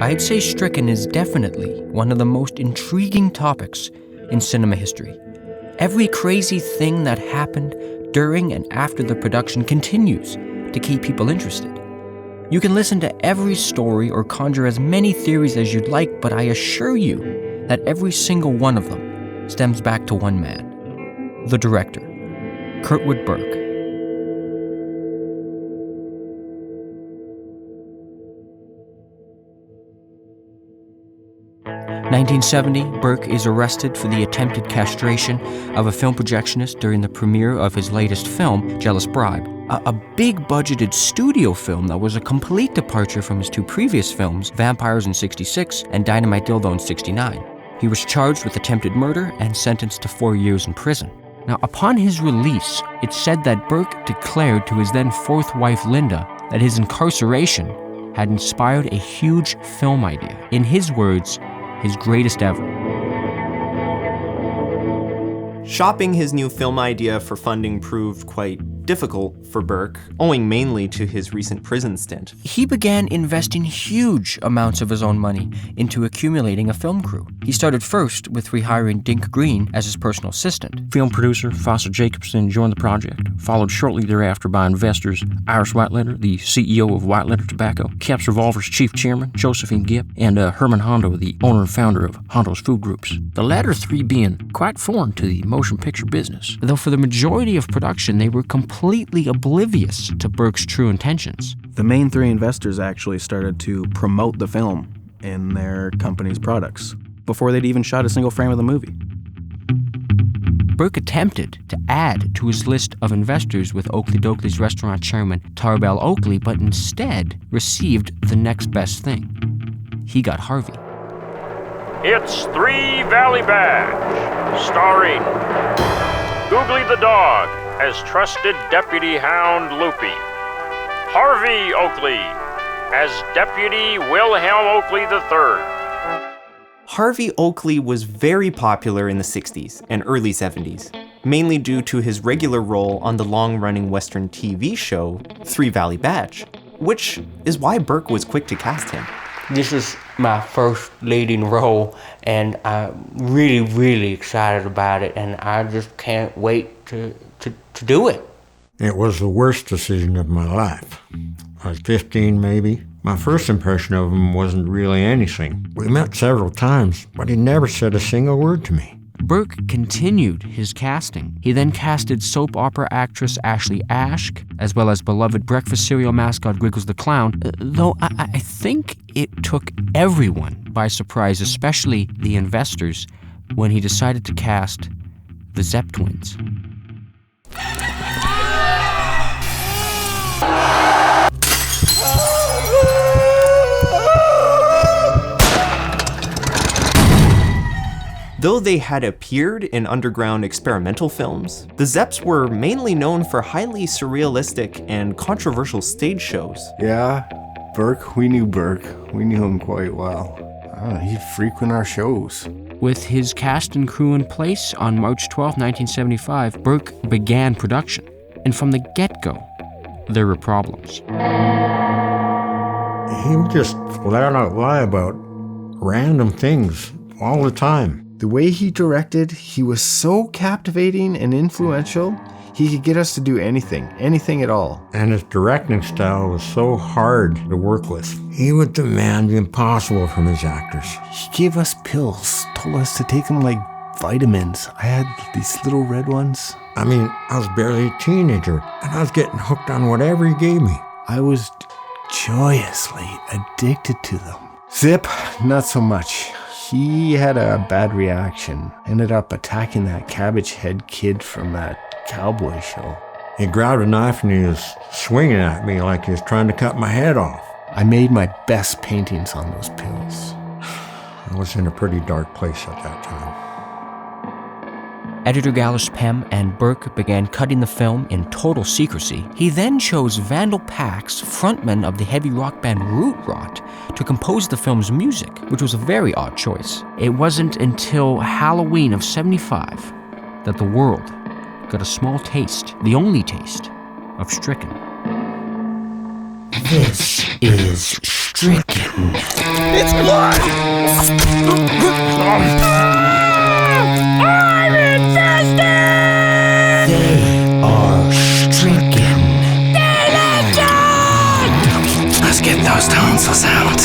I'd say Stricken is definitely one of the most intriguing topics in cinema history. Every crazy thing that happened during and after the production continues to keep people interested. You can listen to every story or conjure as many theories as you'd like, but I assure you that every single one of them stems back to one man, the director, Kurtwood Burke. 1970, Burke is arrested for the attempted castration of a film projectionist during the premiere of his latest film, Jealous Bribe, a big-budgeted studio film that was a complete departure from his two previous films, Vampires in '66 and Dynamite Dildo in '69. He was charged with attempted murder and sentenced to 4 years in prison. Now, upon his release, it's said that Burke declared to his then fourth wife, Linda, that his incarceration had inspired a huge film idea. In his words, his greatest ever. Shopping his new film idea for funding proved quite difficult for Burke, owing mainly to his recent prison stint. He began investing huge amounts of his own money into accumulating a film crew. He started first with rehiring Dink Green as his personal assistant. Film producer Foster Jacobson joined the project, followed shortly thereafter by investors Iris Whiteletter, the CEO of Whiteletter Tobacco, Caps Revolver's chief chairman, Josephine Gipp, and Herman Hondo, the owner and founder of Hondo's Food Groups. The latter three being quite foreign to the motion picture business. Though for the majority of production, they were completely oblivious to Burke's true intentions. The main three investors actually started to promote the film in their company's products before they'd even shot a single frame of the movie. Burke attempted to add to his list of investors with Oakley Dokley's restaurant chairman Tarbell Oakley, but instead received the next best thing. He got Harvey. It's Three Valley Badge, starring Googly the Dog as trusted deputy hound Loopy, Harvey Oakley as Deputy Wilhelm Oakley III. Harvey Oakley was very popular in the 60s and early 70s, mainly due to his regular role on the long-running Western TV show Three Valley Badge, which is why Burke was quick to cast him. This is my first leading role, and I'm really, really excited about it, and I just can't wait to do it. It was the worst decision of my life. I was 15 maybe. My first impression of him wasn't really anything. We met several times, but he never said a single word to me. Burke continued his casting. He then casted soap opera actress Ashley Ashk, as well as beloved breakfast cereal mascot Griggles the Clown, though I think it took everyone by surprise, especially the investors, when he decided to cast the Zepp twins. Though they had appeared in underground experimental films, the Zepps were mainly known for highly surrealistic and controversial stage shows. Yeah, Burke, we knew Burke. We knew him quite well. He'd frequent our shows. With his cast and crew in place, on March 12, 1975, Burke began production. And from the get-go, there were problems. He would just flat out lie about random things all the time. The way he directed, he was so captivating and influential, he could get us to do anything at all. And his directing style was so hard to work with. He would demand the impossible from his actors. He gave us pills, told us to take them like vitamins. I had these little red ones. I mean, I was barely a teenager, and I was getting hooked on whatever he gave me. I was joyously addicted to them. Zip, not so much. He had a bad reaction. Ended up attacking that cabbage head kid from that cowboy show. He grabbed a knife and he was swinging at me like he was trying to cut my head off. I made my best paintings on those pills. I was in a pretty dark place at that time. Editor Gallus Pem and Burke began cutting the film in total secrecy. He then chose Vandal Pax, frontman of the heavy rock band Root Rot, to compose the film's music, which was a very odd choice. It wasn't until Halloween of '75 that the world got a small taste, the only taste, of Stricken. This is Stricken. It's blood! I'm infested! They are stricken. Let's get those tonsils out.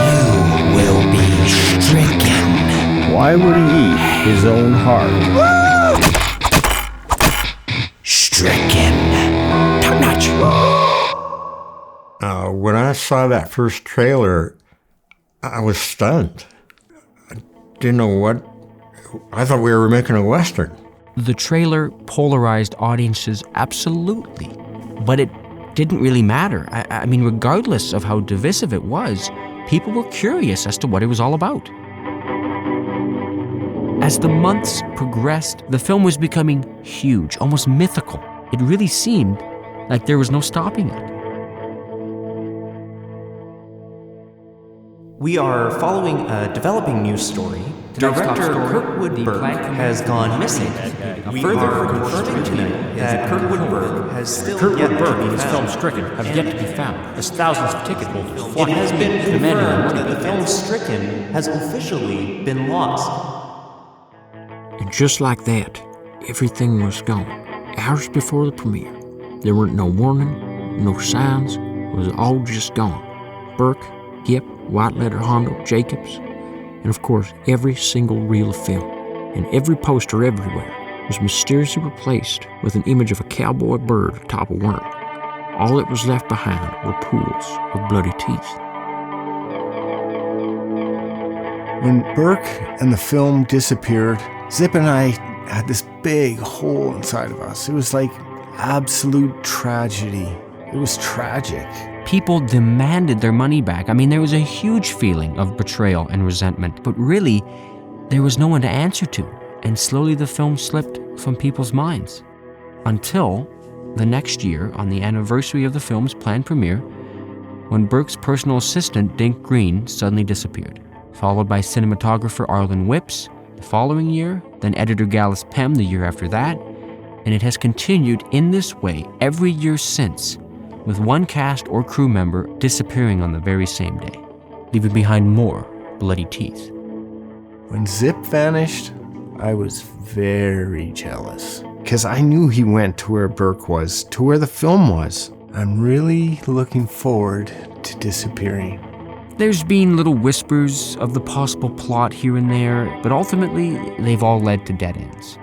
You will be stricken. Why would he eat his own heart? Stricken. Top notch. When I saw that first trailer, I was stunned. I didn't know what. I thought we were making a Western. The trailer polarized audiences absolutely, but it didn't really matter. I mean, regardless of how divisive it was, people were curious as to what it was all about. As the months progressed, the film was becoming huge, almost mythical. It really seemed like there was no stopping it. We are following a developing news story. Director Kurtwood Burke has gone missing. Further confirming tonight that Kurtwood Burke has still yet to be his film found. Stricken have yet to be found, as thousands of ticket holders It flock has been demanding their confirmed money that the back. film Stricken has officially been lost. And just like that, everything was gone. Hours before the premiere, there weren't no warning, no signs. It was all just gone. Burke, Gipp, White Letter Hondo, Jacobs, and of course every single reel of film and every poster everywhere was mysteriously replaced with an image of a cowboy bird atop a worm. All that was left behind were pools of bloody teeth. When Burke and the film disappeared, Zip and I had this big hole inside of us. It was like absolute tragedy. It was tragic. People demanded their money back. I mean, there was a huge feeling of betrayal and resentment, but really, there was no one to answer to, and slowly the film slipped from people's minds. Until the next year, on the anniversary of the film's planned premiere, when Burke's personal assistant, Dink Green, suddenly disappeared, followed by cinematographer Arlen Whips the following year, then editor Gallus Pem the year after that, and it has continued in this way every year since, with one cast or crew member disappearing on the very same day, leaving behind more bloody teeth. When Zip vanished, I was very jealous, because I knew he went to where Burke was, to where the film was. I'm really looking forward to disappearing. There's been little whispers of the possible plot here and there, but ultimately, they've all led to dead ends.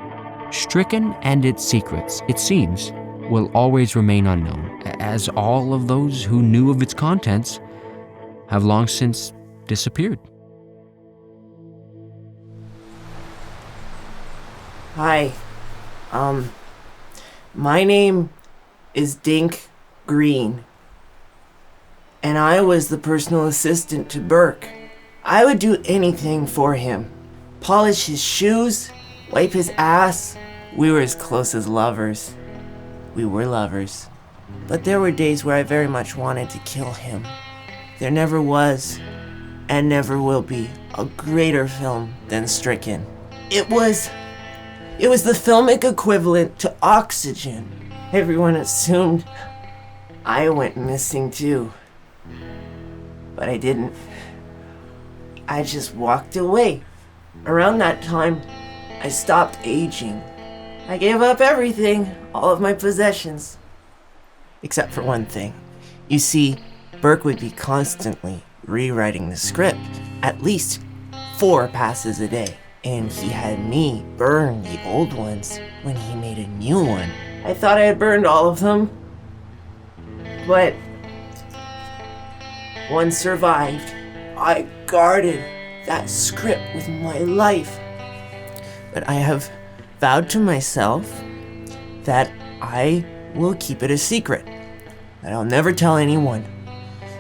Stricken and its secrets, it seems, will always remain unknown, as all of those who knew of its contents have long since disappeared. Hi. My name is Dink Green, and I was the personal assistant to Burke. I would do anything for him. Polish his shoes, wipe his ass. We were as close as lovers. We were lovers. But there were days where I very much wanted to kill him. There never was, and never will be, a greater film than Stricken. It was the filmic equivalent to Oxygen. Everyone assumed I went missing too. But I didn't. I just walked away. Around that time, I stopped aging. I gave up everything, all of my possessions. Except for one thing. You see, Burke would be constantly rewriting the script, at least 4 passes a day. And he had me burn the old ones when he made a new one. I thought I had burned all of them, but one survived. I guarded that script with my life. But I have vowed to myself that I will keep it a secret, that I'll never tell anyone,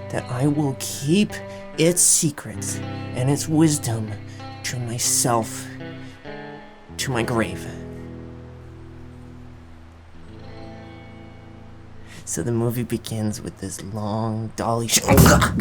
that I will keep its secrets and its wisdom to myself, to my grave. So the movie begins with this long dolly shot.